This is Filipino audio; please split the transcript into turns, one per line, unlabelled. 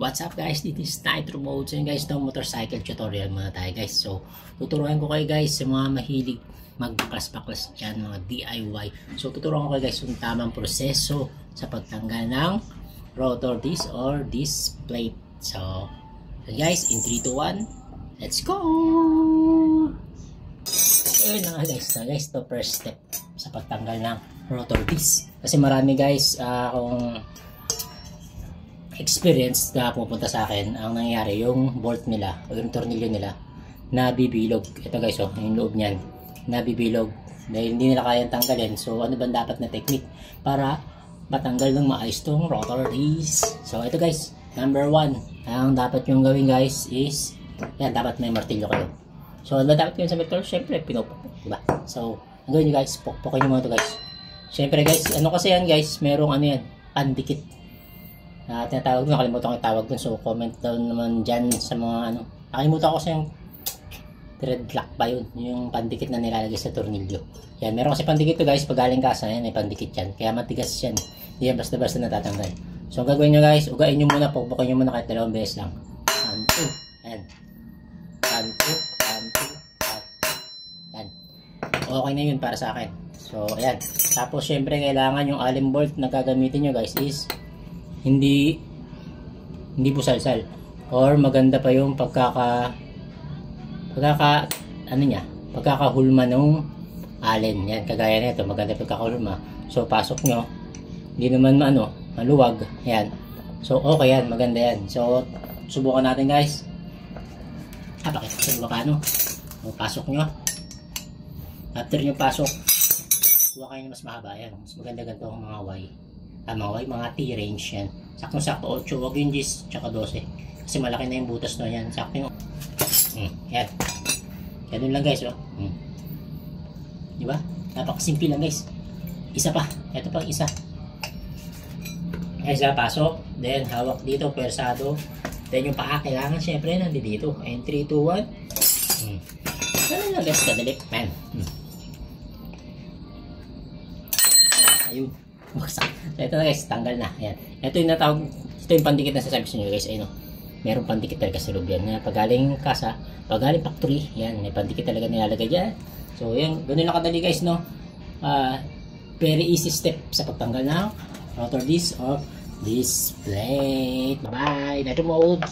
What's up guys, this is Nitro Mode. So guys, no motorcycle tutorial muna tayo guys. So tuturuan ko kayo guys sa mga mahilig magbaklas-baklas dyan, mga DIY. So tuturuan ko kayo guys yung tamang proseso sa pagtanggal ng rotor disc or disc plate. So guys, in 3, 2, 1, let's go! So yun na nga guys, ito first step sa pagtanggal ng rotor disc. Kasi marami guys kung experience na pupunta sa akin, ang nangyayari yung bolt nila o yung tornilyo nila nabibilog. Ito guys, oh, yung loob niyan nabibilog dahil hindi nila kayang tanggalin. So ano ba dapat na technique para matanggal ng maayos tong rotor disc? So ito guys, number 1, ang dapat yung gawin guys is yan, dapat may martilyo kayo. So ano dapat yun sa martilyo? Syempre pinupukpok, diba? So ang gawin nyo guys, pukpukin nyo mga ito guys. Syempre guys, ano kasi yan guys, merong ano yan, pandikit. Tinatawag doon, nakalimutan ko yung tawag doon. So comment down naman dyan sa mga ano. Nakalimutan ko kasi yung thread lock ba yun, yung pandikit na nilalagay sa tornilyo. Yan, meron kasi pandikit to guys, pag galing kasa yan, may pandikit yan, kaya matigas yan, hindi yan basta-basta natatanggal. So ang gagawin nyo guys, ugain nyo muna, pukpukin nyo muna kahit 2 beses lang. 1, 2, yan 1, 2, 1, 2, 1. Yan, okay na yun para sa akin. So ayan, tapos syempre kailangan yung allen bolt na gagamitin nyo guys is hindi busalsal, or maganda pa yung pagkakahulma ng allen. Yan, kagaya nito, maganda pagkakahulma. So pasok nyo, hindi naman maluwag. Yan, so okay yan, maganda yan. So subukan natin guys. Pakita sa bakano. So, pasok nyo, after nyo pasok, kuha kayo mas mahaba. Yan, mas maganda ganito ang mga mga T-range yan. Sakto-sakto 8, huwag yung 10 tsaka 12. Kasi malaki na yung butas na yan. Sakto yung yan. Ganun lang guys, oh. Diba? Napakasimple lang guys. Isa pa. Ito pa isa. Isa, pasok. Then, hawak dito, pwersado. Then, yung paa, kailangan syempre nandito. And 3, 2, 1. Ganun lang guys, kadali. Man. Ayun. So ito na guys, tanggal na. Ayan. Ito yung natawag, ito yung pandikit na sasabi sa inyo guys. Ayun, meron pandikit talaga sa loob yan. Pagaling kasa, pagaling factory, yan, may pandikit talaga nilalagay dyan. So yan, ganun lang kadali guys, no? Very easy step sa pagtanggal ng rotor disc or disc plate. Bye bye, Nitro Mode.